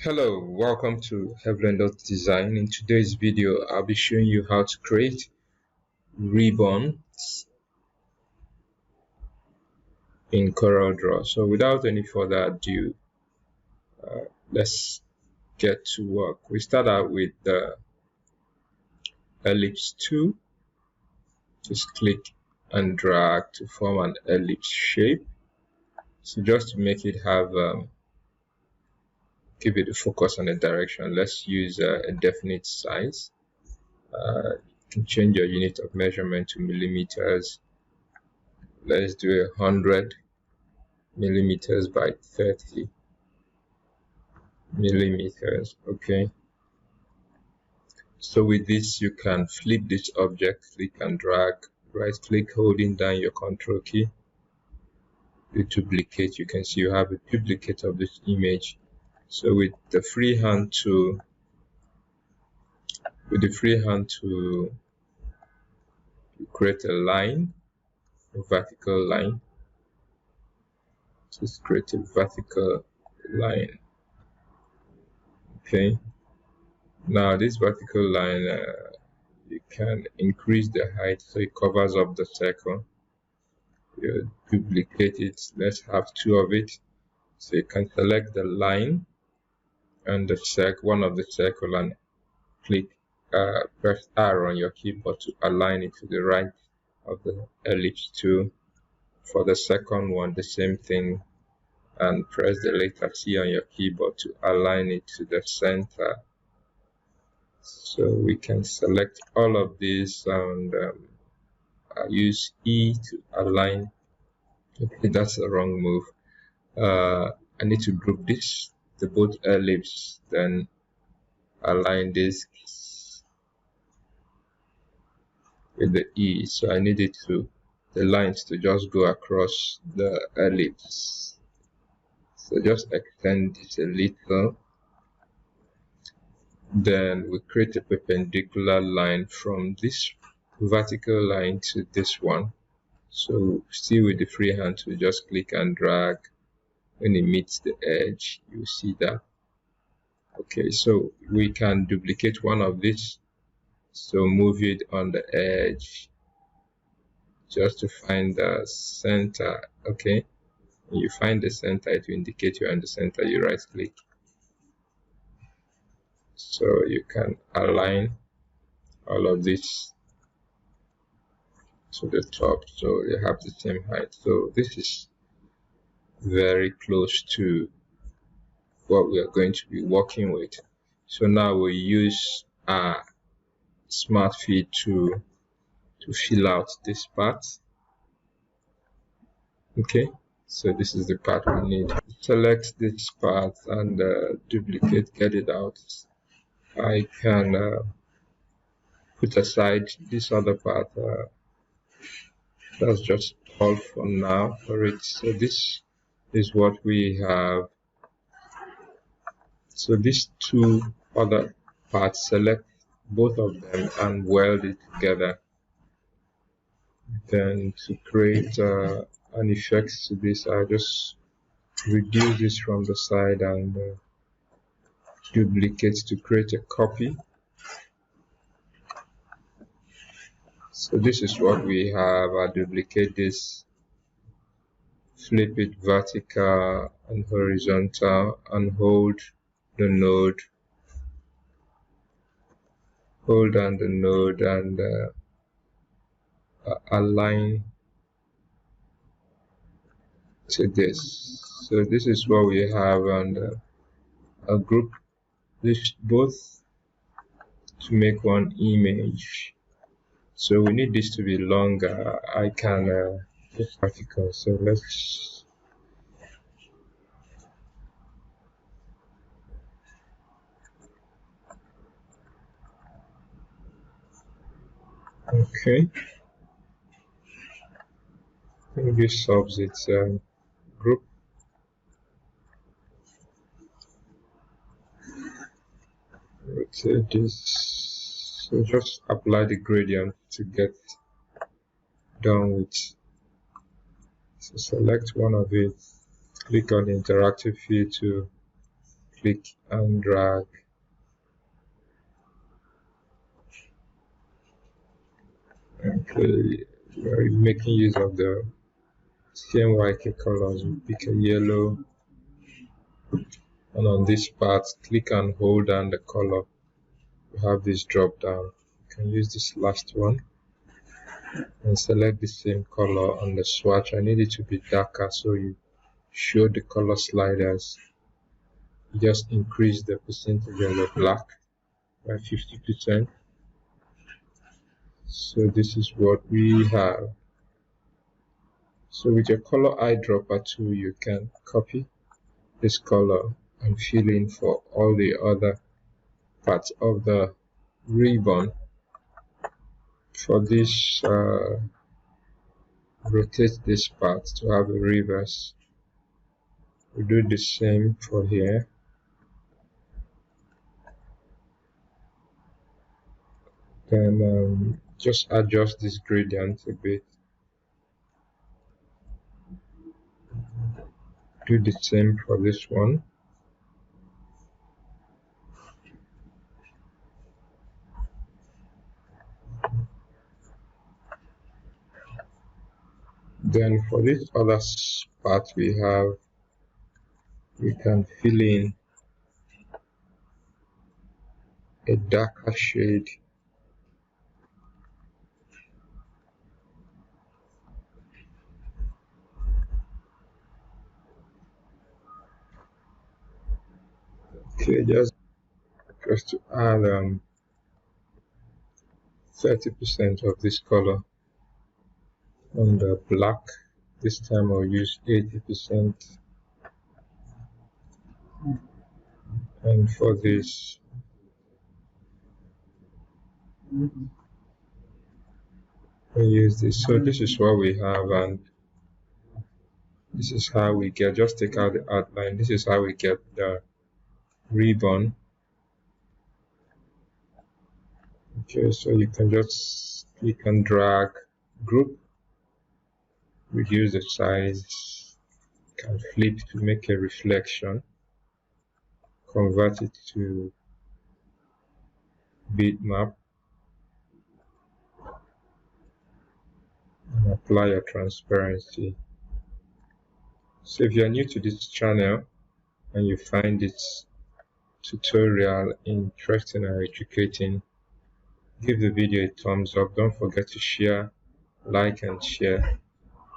Hello, welcome to Hevlendordesigns. In today's video, I'll be showing you how to create ribbons in Corel Draw. So without any further ado, let's get to work. We start out with the Ellipse tool. Just click and drag to form an ellipse shape. So just to make it have give it a focus and a direction, let's use a definite size. You can change your unit of measurement to millimeters. Let's do 100 millimeters by 30 millimeters. Okay, so with this you can flip this object, click and drag, right click holding down your control key, you duplicate. You can see you have a duplicate of this image. So with the freehand tool, you create a line, a vertical line. Just create a vertical line. Okay, now this vertical line, you can increase the height so it covers up the circle. You duplicate it. Let's have two of it. So you can select the line and the circle, one of the circle, and click press R on your keyboard to align it to the right of the ellipse tool. For the second one, the same thing, and press the letter C on your keyboard to align it to the center. So we can select all of these and use E to align. Okay, that's the wrong move. I need to group this, the both ellipse, then align this with the E. So I need it to, the lines to just go across the ellipse. So just extend this a little. Then we create a perpendicular line from this vertical line to this one. So still with the freehand, we just click and drag. When it meets the edge, you see that. Okay, so we can duplicate one of these. So move it on the edge just to find the center. Okay, when you find the center, it will indicate you're in the center. You right click. So you can align all of this to the top so they have the same height. So this is very close to what we are going to be working with. So now we use our smart feed to fill out this part. Okay, so this is the part we need. Select this part and duplicate, get it out. I can put aside this other part. That's just all for now for it. So this is what we have. So these two other parts, select both of them and weld it together. Then to create an effect to this, I just reduce this from the side and duplicate to create a copy. So this is what we have. I duplicate this, flip it vertical and horizontal, and hold the node, hold down the node and align to this. So this is what we have, and I'll group this both to make one image. So we need this to be longer. I can just vertical. So let's okay. I think this solves it. Group. Rotate this. So just apply the gradient to get done with. So select one of it, click on the interactive field to click and drag. Okay, we're making use of the CMYK colors. We pick a yellow, and on this part, click and hold down the color. You have this drop down. You can use this last one and select the same color on the swatch. I need it to be darker, so you show the color sliders. You just increase the percentage of the black by 50%. So this is what we have. So with your color eyedropper tool, you can copy this color and fill in for all the other parts of the ribbon. For this, rotate this part to have a reverse. We do the same for here. Then just adjust this gradient a bit. Do the same for this one. Then for this other part we can fill in a darker shade. Okay, just to add 30% of this color on the black. This time I'll use 80%. And for this, I use this. So this is what we have, and this is how we get, just take out the outline. This is how we get the ribbon. Okay, so you can just click and drag, group, reduce the size, can flip to make a reflection, convert it to bitmap, and apply your transparency. So if you are new to this channel and you find this tutorial interesting and educating, give the video a thumbs up. Don't forget to share, like and share.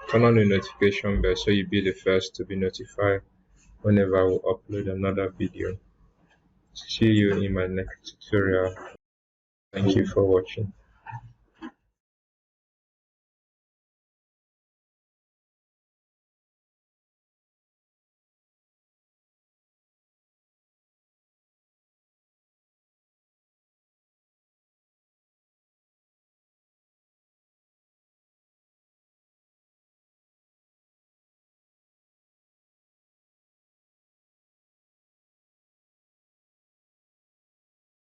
Turn on the notification bell so you'll be the first to be notified whenever I will upload another video. See you in my next tutorial. Thank you for watching.